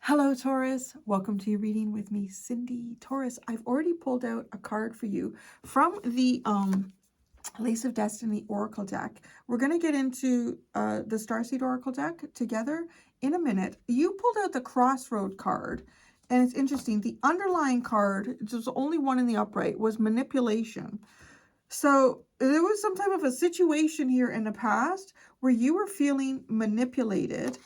Hello, Taurus. Welcome to your reading with me, Cindy. Taurus, I've already pulled out a card for you from the Lace of Destiny Oracle deck. We're going to get into the Starseed Oracle deck together in a minute. You pulled out the Crossroad card, and it's interesting. The underlying card, there's only one in the upright, was manipulation. So there was some type of a situation here in the past where you were feeling manipulated.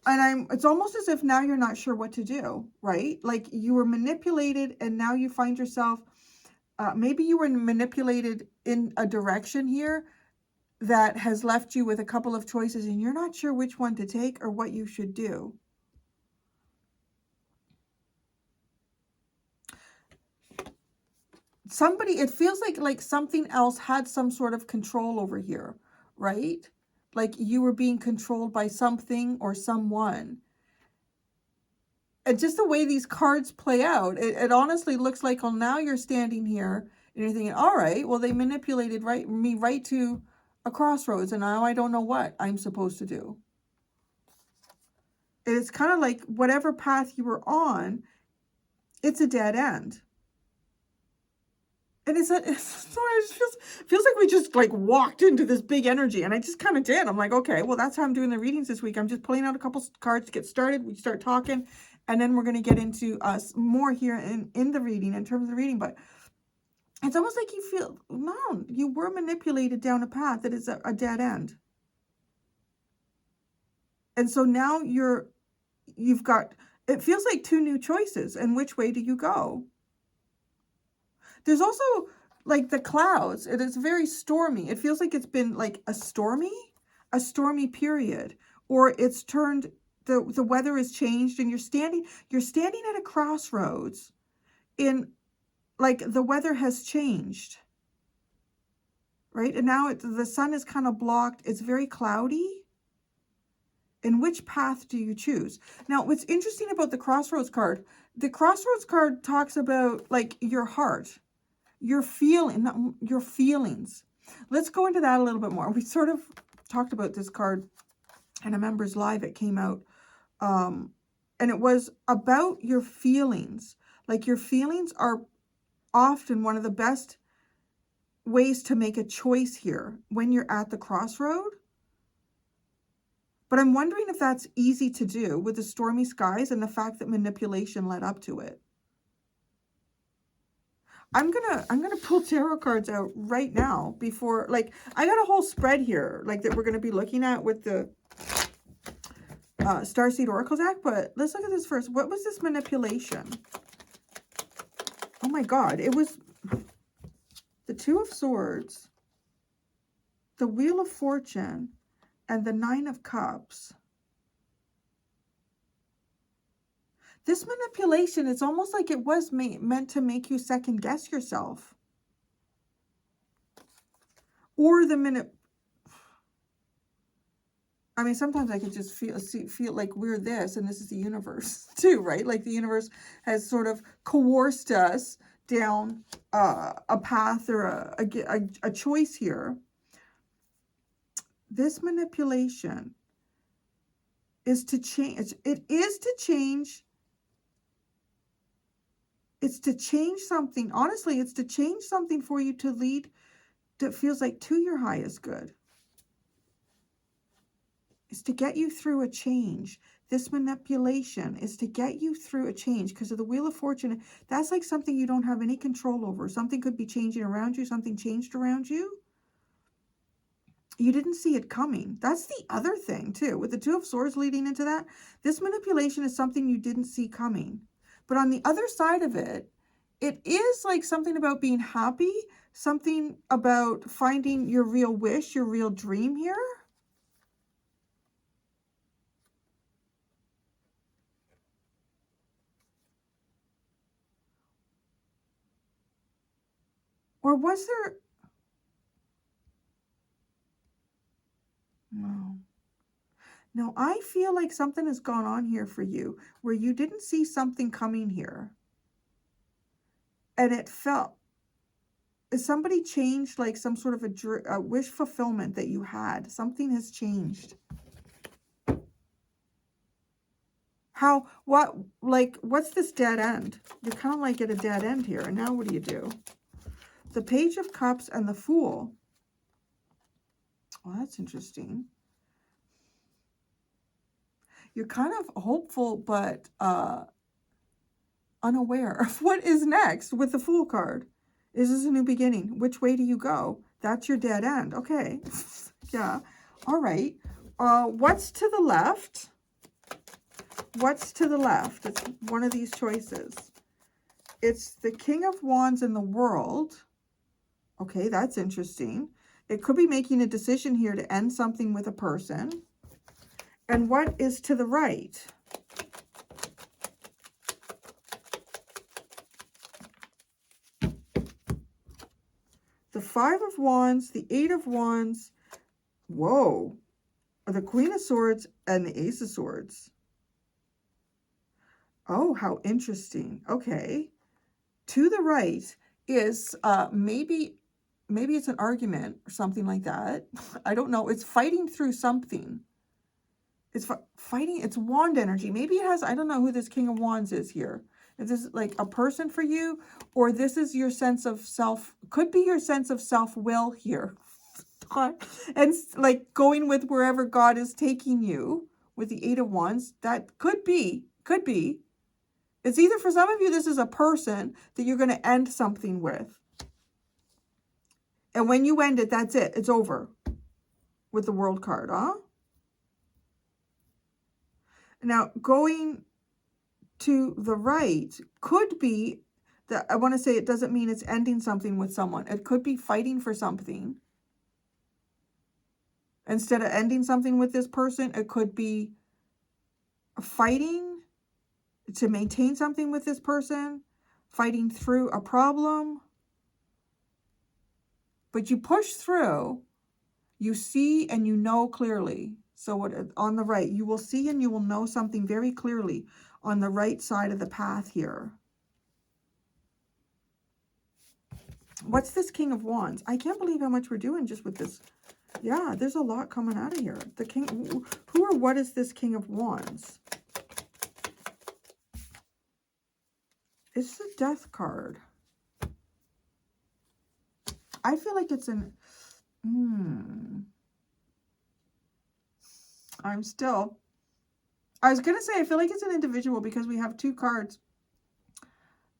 And it's almost as if now you're not sure what to do, right? Like you were manipulated and now you find yourself, maybe you were manipulated in a direction here that has left you with a couple of choices and you're not sure which one to take or what you should do. It feels like something else had some sort of control over here, right? Like you were being controlled by something or someone. And just the way these cards play out, it honestly looks like, well, now you're standing here and you're thinking, all right, well, they manipulated me right to a crossroads, and now I don't know what I'm supposed to do. It's kind of like whatever path you were on, it's a dead end. And it feels like we just like walked into this big energy, and I just kind of did. I'm like, okay, well, that's how I'm doing the readings this week. I'm just pulling out a couple cards to get started. We start talking, and then we're going to get into more here in the reading, in terms of the reading. But it's almost like you feel, no, you were manipulated down a path that is a dead end. And so now you've got, it feels like two new choices. And which way do you go? There's also like the clouds. It is very stormy. It feels like it's been like a stormy period, or it's turned, the weather has changed and you're standing at a crossroads in, like, the weather has changed, right? And now the sun is kind of blocked. It's very cloudy. And which path do you choose? Now, what's interesting about the Crossroads card talks about like your heart, your feelings. Let's go into that a little bit more. We sort of talked about this card in a members live. It came out, and it was about your feelings. Like your feelings are often one of the best ways to make a choice here when you're at the crossroad. But I'm wondering if that's easy to do with the stormy skies and the fact that manipulation led up to it. I'm gonna pull tarot cards out right now before, like, I got a whole spread here, like, that we're gonna be looking at with the Starseed Oracle deck. But let's look at this first. What was this manipulation? Oh my God! It was the Two of Swords, the Wheel of Fortune, and the Nine of Cups. This manipulation, it's almost like it was meant to make you second guess yourself. Or I mean, sometimes I could just feel like we're this and this is the universe too, right? Like the universe has sort of coerced us down a path or a choice here. This manipulation is to change. It is to change. It's to change something. Honestly, it's to change something for you to lead, that feels like, to your highest good. It's to get you through a change. This manipulation is to get you through a change, because of the Wheel of Fortune. That's like something you don't have any control over. Something could be changing around you. Something changed around you. You didn't see it coming. That's the other thing too. With the Two of Swords leading into that, this manipulation is something you didn't see coming. But on the other side of it, it is like something about being happy, something about finding your real wish, your real dream here. Or was there... No, I feel like something has gone on here for you where you didn't see something coming here. And it felt... somebody changed, like some sort of a wish fulfillment that you had. Something has changed. What's this dead end? You're kind of like at a dead end here. And now what do you do? The Page of Cups and the Fool. Well, that's interesting. You're kind of hopeful, but unaware of what is next with the Fool card. Is this a new beginning? Which way do you go? That's your dead end. Okay. Yeah. All right. What's to the left? What's to the left? It's one of these choices. It's the King of Wands in the World. Okay, that's interesting. It could be making a decision here to end something with a person. And what is to the right? The Five of Wands, the Eight of Wands. Whoa. The Queen of Swords and the Ace of Swords. Oh, how interesting. Okay. To the right is maybe it's an argument or something like that. I don't know. It's fighting through something. It's fighting. It's wand energy. Maybe it has, I don't know who this King of Wands is here. If this is like a person for you, or this is your sense of self, could be your sense of self-will here. And like going with wherever God is taking you with the Eight of Wands, that could be. It's either for some of you, this is a person that you're going to end something with. And when you end it, that's it. It's over with the World card, huh? Now, going to the right could be that, I want to say it doesn't mean it's ending something with someone. It could be fighting for something. Instead of ending something with this person, it could be fighting to maintain something with this person, fighting through a problem. But you push through, you see and you know clearly. So what, on the right, you will see and you will know something very clearly on the right side of the path here. What's this King of Wands? I can't believe how much we're doing just with this. Yeah, there's a lot coming out of here. The King, who or what is this King of Wands? It's the Death card. I feel like it's an... I was going to say, I feel like it's an individual because we have two cards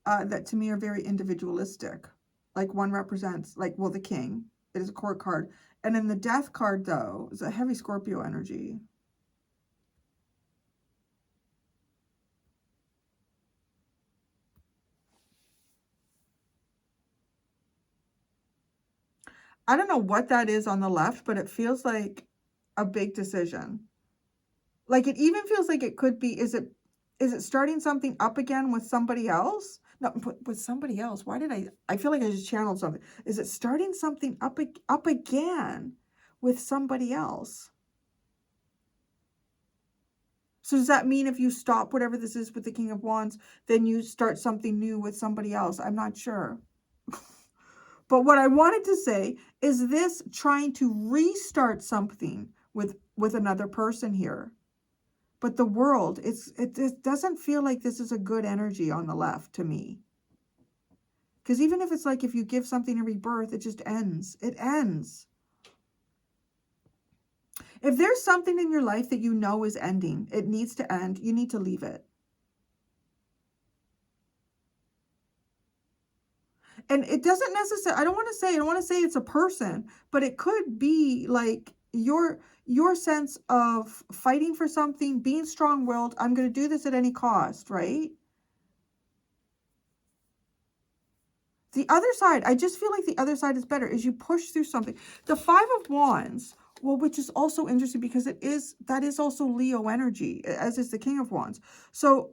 that to me are very individualistic. Like one represents, like, well, the King. It is a court card. And then the Death card, though, is a heavy Scorpio energy. I don't know what that is on the left, but it feels like a big decision. Like it even feels like it could be, is it starting something up again with somebody else? No, with somebody else. Why did I feel like I just channeled something. Is it starting something up again with somebody else? So does that mean if you stop whatever this is with the King of Wands, then you start something new with somebody else? I'm not sure. But what I wanted to say is this trying to restart something with another person here. But the World, it doesn't feel like this is a good energy on the left to me. Because even if it's like if you give something a rebirth, it just ends. It ends. If there's something in your life that you know is ending, it needs to end, you need to leave it. And it doesn't necessarily, I don't want to say it's a person, but it could be like your sense of fighting for something, being strong-willed. I'm going to do this at any cost, right? The other side, I just feel like the other side is better, is you push through something. The Five of Wands, well, which is also interesting because that is also Leo energy, as is the King of Wands. So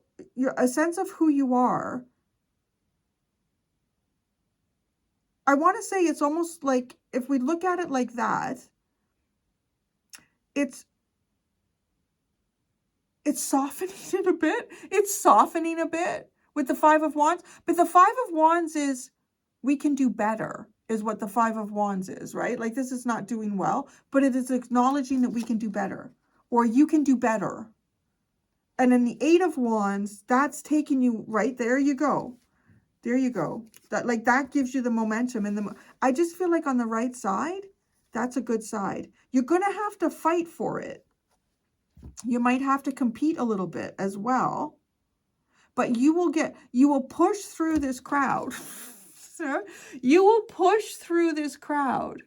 a sense of who you are. I want to say it's almost like, if we look at it like that, it's softening it a bit. It's softening a bit with the Five of Wands. But the Five of Wands is, we can do better, is what the Five of Wands is, right? Like this is not doing well, but it is acknowledging that we can do better, or you can do better. And then the 8 of Wands, that's taking you right there. You go. There you go. That, like, that gives you the momentum. And I just feel like on the right side, that's a good side. You're going to have to fight for it. You might have to compete a little bit as well. But you will push through this crowd. So you will push through this crowd.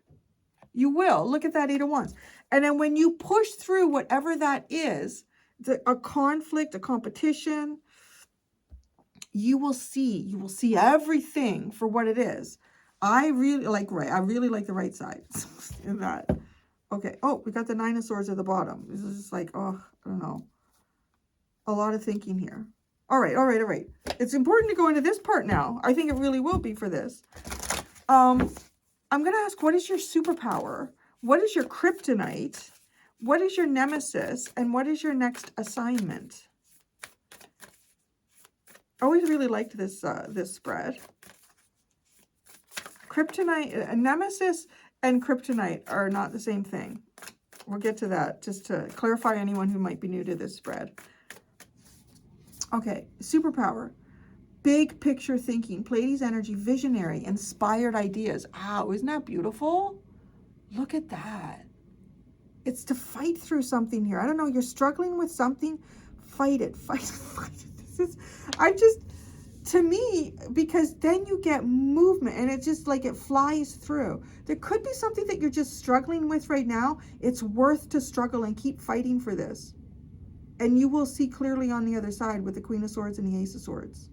You will. Look at that 8 of Wands. And then when you push through whatever that is, a conflict, a competition, you will see everything for what it is. I really like the right side in that. Okay. Oh, we got the 9 of Swords at the bottom. This is just like, oh, I don't know. A lot of thinking here. All right. It's important to go into this part now. I think it really will be for this. I'm going to ask, what is your superpower? What is your kryptonite? What is your nemesis? And what is your next assignment? I always really liked this this spread. Kryptonite, nemesis and kryptonite are not the same thing. We'll get to that just to clarify anyone who might be new to this spread. Okay, superpower. Big picture thinking, Pleiades energy, visionary, inspired ideas. Wow, isn't that beautiful? Look at that. It's to fight through something here. I don't know, you're struggling with something. Fight it, fight it. To me, because then you get movement and it's just like it flies through. There could be something that you're just struggling with right now. It's worth to struggle and keep fighting for this. And you will see clearly on the other side with the Queen of Swords and the Ace of Swords.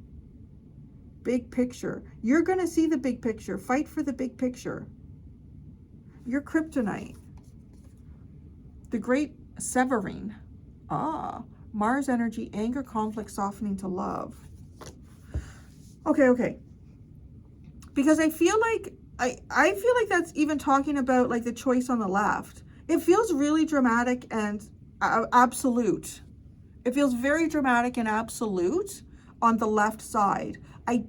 Big picture. You're going to see the big picture. Fight for the big picture. Your kryptonite. The Great Severing. Mars energy, anger, conflict, softening to love. Okay. Because I feel like I feel like that's even talking about like the choice on the left. It feels really dramatic and absolute. It feels very dramatic and absolute on the left side. I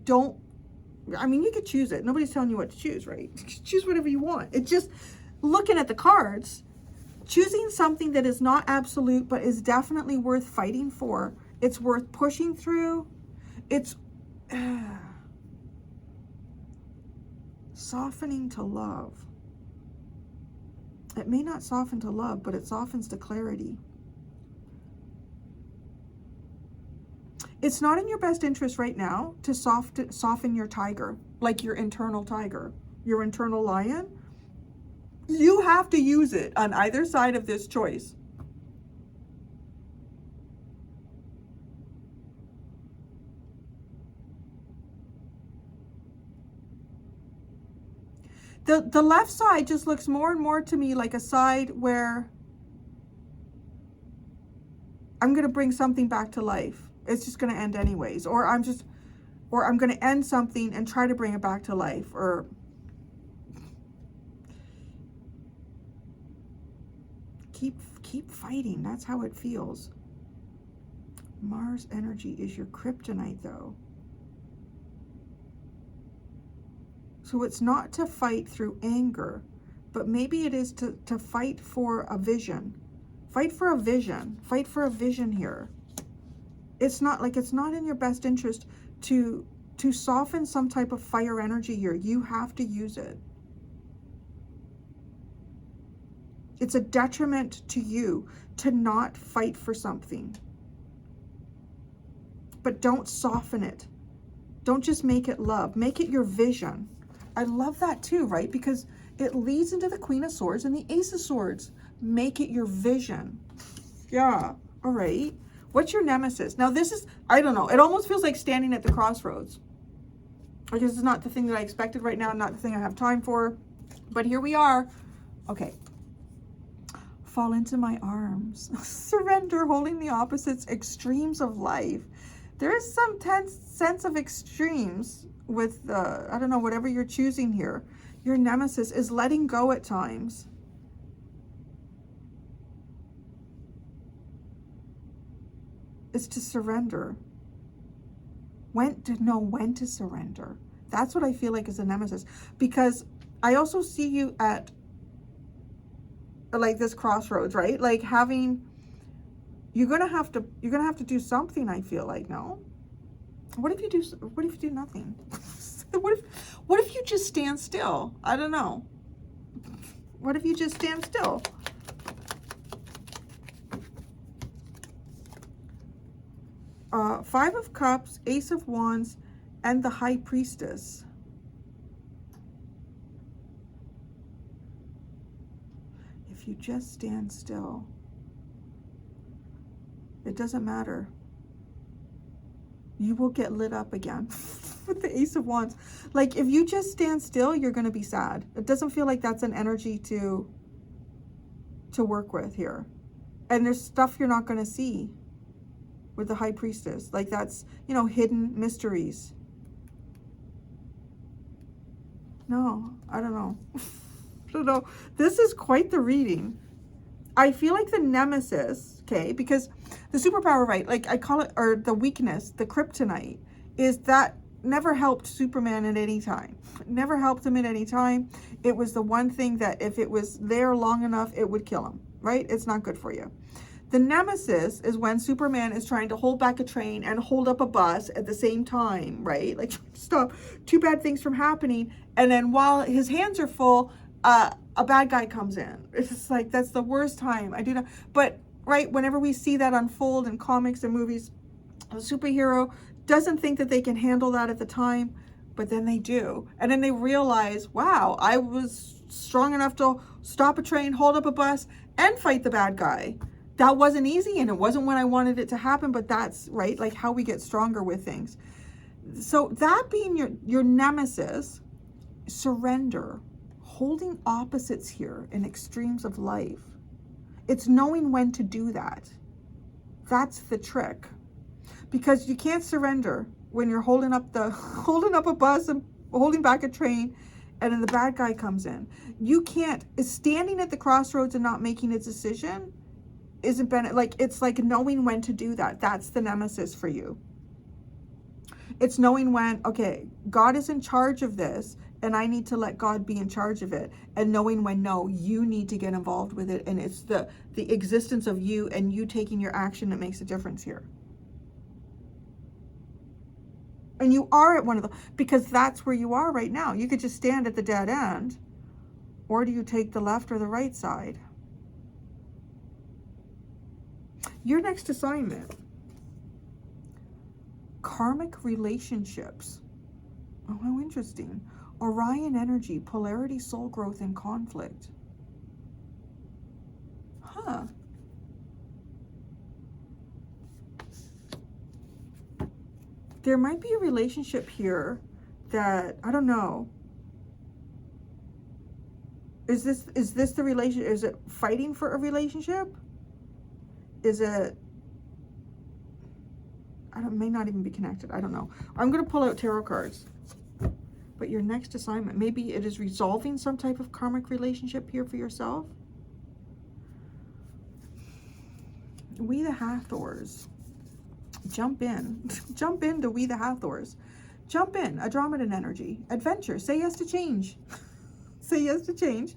mean, you could choose it. Nobody's telling you what to choose, right? Choose whatever you want. It's just looking at the cards, choosing something that is not absolute, but is definitely worth fighting for. It's worth pushing through. It's softening to love. It may not soften to love, but it softens to clarity. It's not in your best interest right now to soften your tiger, like your internal tiger, your internal lion. You have to use it on either side of this choice. The left side just looks more and more to me like a side where I'm going to bring something back to life. It's just going to end anyways. Or I'm going to end something and try to bring it back to life. Or keep fighting. That's how it feels. Mars energy is your kryptonite though. So it's not to fight through anger, but maybe it is to fight for a vision. Fight for a vision. Fight for a vision here. It's not in your best interest to soften some type of fire energy here. You have to use it. It's a detriment to you to not fight for something. But don't soften it. Don't just make it love. Make it your vision. I love that too, right? Because it leads into the Queen of Swords and the Ace of Swords. Make it your vision. Yeah. All right. What's your nemesis? Now this is, I don't know. It almost feels like standing at the crossroads. I guess it's not the thing that I expected right now. Not the thing I have time for. But here we are. Okay. Fall into my arms. Surrender, holding the opposites, extremes of life. There is some tense sense of extremes with, I don't know, whatever you're choosing here. Your nemesis is letting go at times. It's to surrender. To know when to surrender. That's what I feel like is a nemesis. Because I also see you at like this crossroads, right? Like You're gonna have to do something, I feel like. No? What if you do nothing? what if you just stand still? I don't know. What if you just stand still? Five of Cups, Ace of Wands, and the High Priestess. If you just stand still, it doesn't matter. You will get lit up again with the Ace of Wands. Like, if you just stand still, you're going to be sad. It doesn't feel like that's an energy to work with here. And there's stuff you're not going to see with the High Priestess. Like, that's, you know, hidden mysteries. No, I don't know. I don't know. This is quite the reading. I feel like the Nemesis, okay, because the superpower, right, like I call it, or the weakness, the kryptonite, is that never helped Superman at any time. Never helped him at any time. It was the one thing that if it was there long enough, it would kill him, right? It's not good for you. The Nemesis is when Superman is trying to hold back a train and hold up a bus at the same time, right? Like, stop two bad things from happening. And then while his hands are full, a bad guy comes in. It's just like, that's the worst time. I do not, but right, whenever we see that unfold in comics and movies, a superhero doesn't think that they can handle that at the time, but then they do. And then they realize, wow, I was strong enough to stop a train, hold up a bus, and fight the bad guy. That wasn't easy, and it wasn't when I wanted it to happen, but that's, right, like how we get stronger with things. So that being your Nemesis, surrender, holding opposites here in extremes of life. It's knowing when to do that. That's the trick. Because you can't surrender when you're holding up a bus and holding back a train, and then the bad guy comes in. You can't, standing at the crossroads and not making a decision isn't like, it's like knowing when to do that. That's the Nemesis for you. It's knowing when, okay, God is in charge of this, and I need to let God be in charge of it. And knowing when, no, you need to get involved with it. And it's the existence of you and you taking your action that makes a difference here. And you are at one of the, because that's where you are right now. You could just stand at the dead end. Or do you take the left or the right side? Your next assignment. Karmic relationships. Oh, how interesting. Orion energy, polarity, soul growth, and conflict. Huh. There might be a relationship here that, I don't know. Is this the relationship? Is it fighting for a relationship? Is it, may not even be connected. I don't know. I'm going to pull out tarot cards. But your next assignment, maybe it is resolving some type of karmic relationship here for yourself. We the Hathors. Jump in. Jump into We the Hathors. Jump in. Andromedan energy. Adventure. Say yes to change. Say yes to change.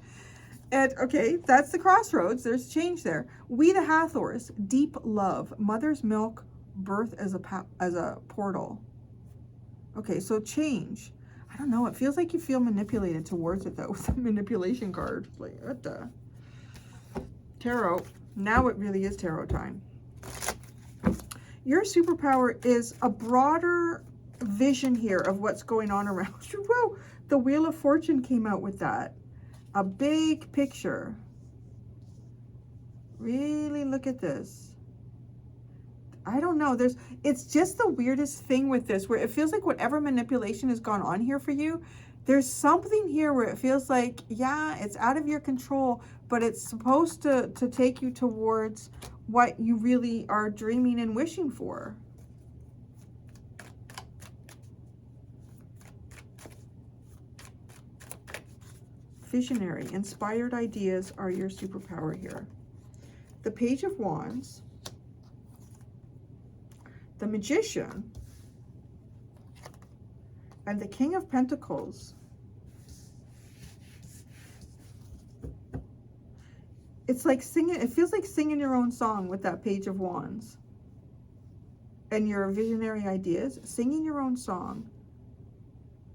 And okay, that's the crossroads. There's change there. We the Hathors. Deep love. Mother's milk. Birth as a portal. Okay, so change. I don't know. It feels like you feel manipulated towards it, though, with the manipulation card. Like, what the? Tarot. Now it really is tarot time. Your superpower is a broader vision here of what's going on around you. Whoa, the Wheel of Fortune came out with that. A big picture. Really look at this. I don't know. It's just the weirdest thing with this, where it feels like whatever manipulation has gone on here for you, there's something here where it feels like, yeah, it's out of your control, but it's supposed to take you towards what you really are dreaming and wishing for. Visionary, inspired ideas are your superpower here. The Page of Wands, the Magician, and the King of Pentacles. It's like singing, it feels like singing your own song with that Page of Wands. And your visionary ideas, singing your own song.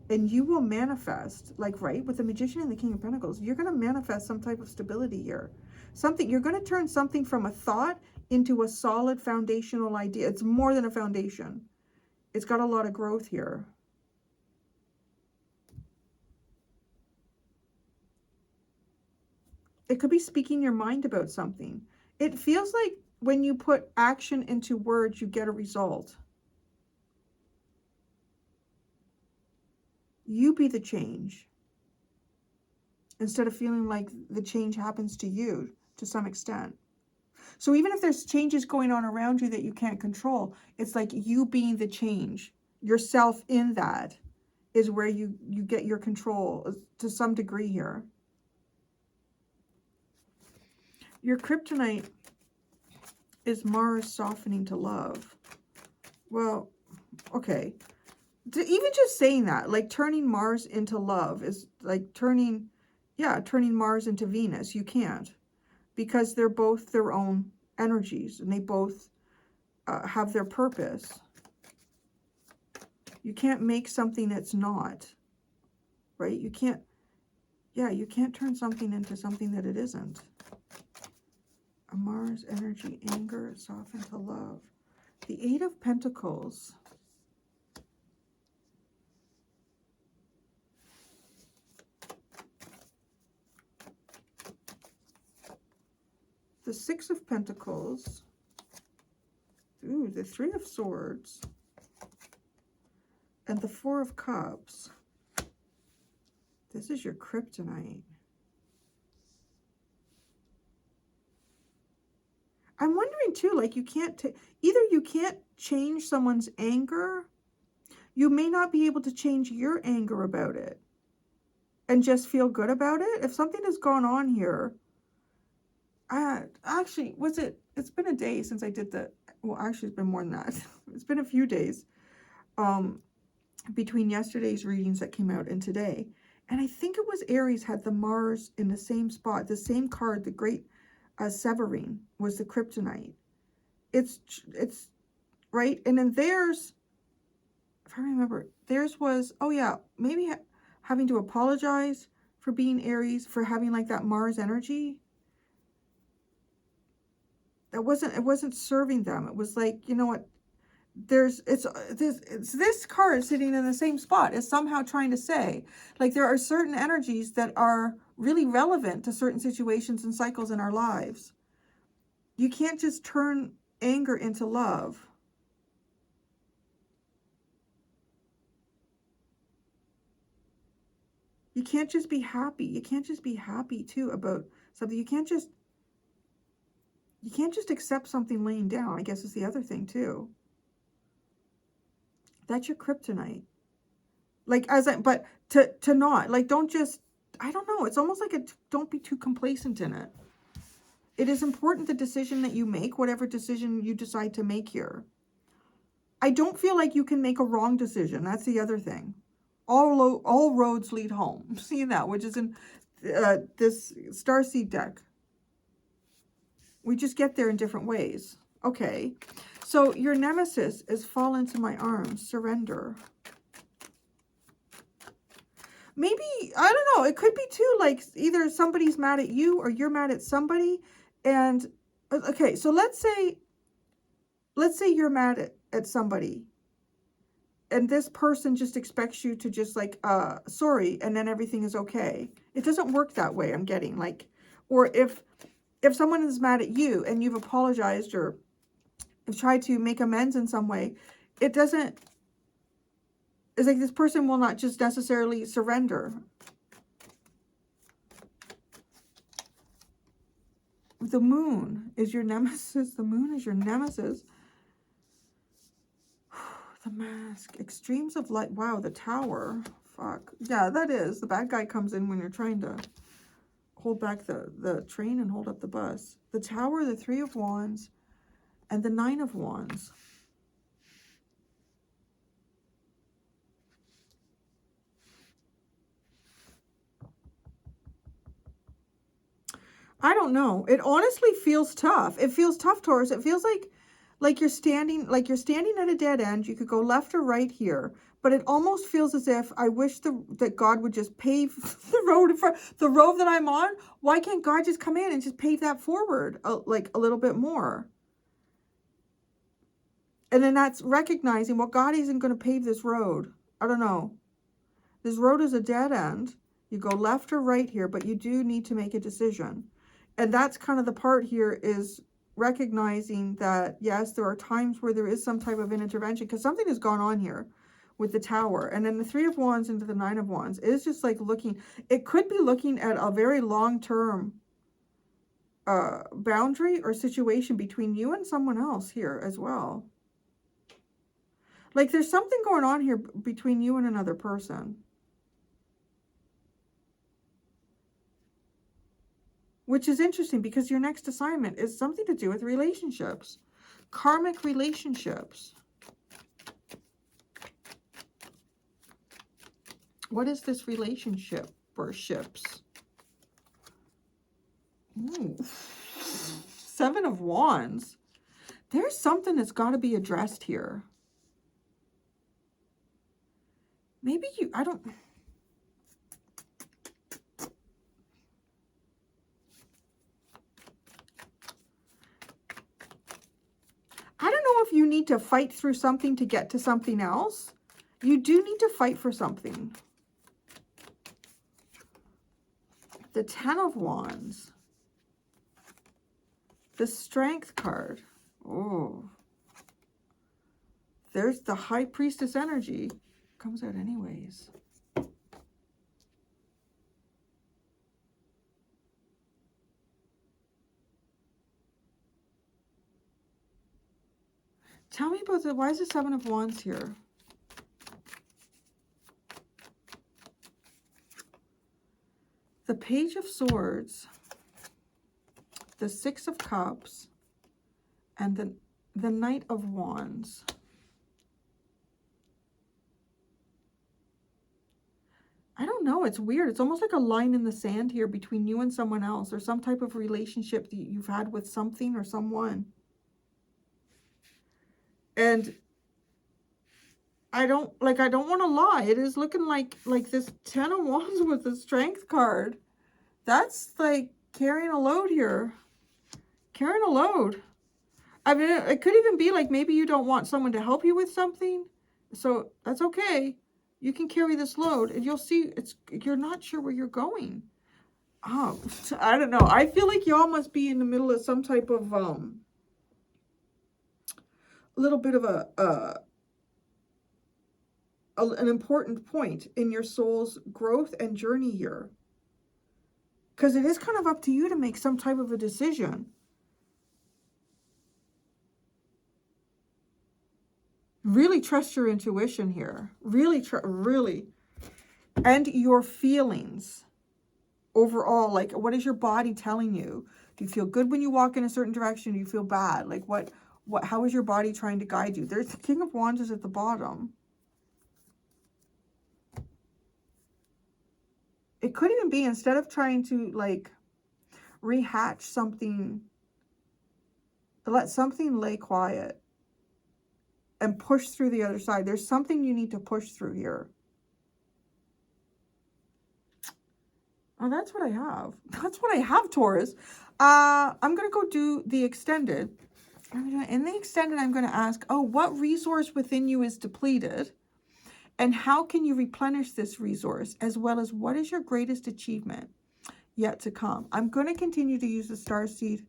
And you will manifest, like, right, with the Magician and the King of Pentacles, you're going to manifest some type of stability here. Something, you're going to turn something from a thought into a solid foundational idea. It's more than a foundation. It's got a lot of growth here. It could be speaking your mind about something. It feels like when you put action into words, you get a result. You be the change. Instead of feeling like the change happens to you to some extent. So even if there's changes going on around you that you can't control, it's like you being the change. Yourself in that is where you get your control to some degree here. Your kryptonite is Mars softening to love. Well, okay. Even just saying that, like turning Mars into love is like turning Mars into Venus. You can't, because they're both their own energies and they both have their purpose. You can't make something that's not, right? You can't turn something into something that it isn't. A Mars energy, anger, soften to love. The Eight of Pentacles. The Six of Pentacles. Ooh, the Three of Swords. And the Four of Cups. This is your kryptonite. I'm wondering too, like you can't, either you can't change someone's anger, you may not be able to change your anger about it and just feel good about it. If something has gone on here, actually, it's been a day since I did the, well, actually it's been more than that. It's been a few days between yesterday's readings that came out and today. And I think it was Aries had the Mars in the same spot, the same card, the Great Severine was the kryptonite. It's right. And then theirs, if I remember, theirs was, oh yeah, maybe having to apologize for being Aries, for having like that Mars energy. It wasn't serving them. It was like, you know what, it's this card sitting in the same spot is somehow trying to say, like, there are certain energies that are really relevant to certain situations and cycles in our lives. You can't just turn anger into love. You can't just be happy. You can't just be happy too about something. You can't just accept something laying down, I guess is the other thing too. That's your kryptonite. Like, but to not, like, don't just, I don't know. It's almost like don't be too complacent in it. It is important, the decision that you make, whatever decision you decide to make here. I don't feel like you can make a wrong decision. That's the other thing. All roads lead home. Seeing that, which is in this Starseed deck. We just get there in different ways. Okay. So your Nemesis is fall into my arms. Surrender. Maybe, I don't know, it could be too, like, either somebody's mad at you or you're mad at somebody. And, okay, so let's say you're mad at somebody. And this person just expects you to just, like, sorry, and then everything is okay. It doesn't work that way, I'm getting, like, or if someone is mad at you and you've apologized or have tried to make amends in some way, it doesn't, it's like this person will not just necessarily surrender. The Moon is your Nemesis. The Moon is your Nemesis. The Mask. Extremes of light. Wow, the Tower. Fuck. Yeah, that is. The bad guy comes in when you're trying to hold back the train and hold up the bus. The Tower, the Three of Wands, and the Nine of Wands. I don't know. It honestly feels tough. It feels tough, Taurus. It feels like you're standing at a dead end. You could go left or right here, but it almost feels as if I wish that God would just pave the road in front, the road that I'm on. Why can't God just come in and just pave that forward like a little bit more? And then that's recognizing, well, God isn't going to pave this road. I don't know. This road is a dead end. You go left or right here, but you do need to make a decision. And that's kind of the part here, is recognizing that, yes, there are times where there is some type of an intervention, because something has gone on here with the Tower. And then the Three of Wands into the Nine of Wands is just like looking, it could be looking at a very long-term boundary or situation between you and someone else here as well. Like there's something going on here between you and another person. Which is interesting, because your next assignment is something to do with relationships. Karmic relationships. What is this relationship or ships? Ooh. Seven of Wands. There's something that's got to be addressed here. Maybe you, I don't know if you need to fight through something to get to something else. You do need to fight for something. The Ten of Wands. The Strength card. Oh. There's the High Priestess energy. Comes out anyways. Tell me about why is the Seven of Wands here? The Page of Swords, the Six of Cups, and the Knight of Wands. I don't know. It's weird. It's almost like a line in the sand here between you and someone else, or some type of relationship that you've had with something or someone. And I don't want to lie. It is looking like this Ten of Wands with the Strength card. That's like carrying a load here. Carrying a load. I mean, it could even be like maybe you don't want someone to help you with something. So that's okay. You can carry this load, and you'll see you're not sure where you're going. Oh, I don't know. I feel like y'all must be in the middle of some type of a little bit of an important point in your soul's growth and journey here. Because it is kind of up to you to make some type of a decision. Really trust your intuition here. Really. And your feelings overall. Like, what is your body telling you? Do you feel good when you walk in a certain direction? Do you feel bad? Like, how is your body trying to guide you? There's the King of Wands is at the bottom. It could even be, instead of trying to, like, rehatch something, let something lay quiet and push through the other side. There's something you need to push through here. Oh, that's what I have. That's what I have, Taurus. I'm going to go do the extended. In the extended, I'm going to ask, what resource within you is depleted? And how can you replenish this resource? As well as, what is your greatest achievement yet to come? I'm going to continue to use the Starseed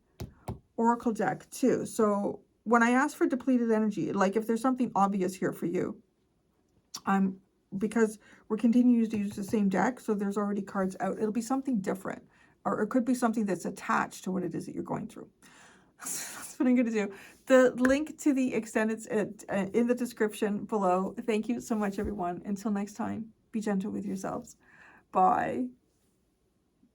Oracle deck too. So when I ask for depleted energy, like if there's something obvious here for you, because we're continuing to use the same deck, so there's already cards out. It'll be something different, or it could be something that's attached to what it is that you're going through. That's what I'm going to do. The link to the extended in the description below. Thank you so much, everyone. Until next time, be gentle with yourselves. Bye.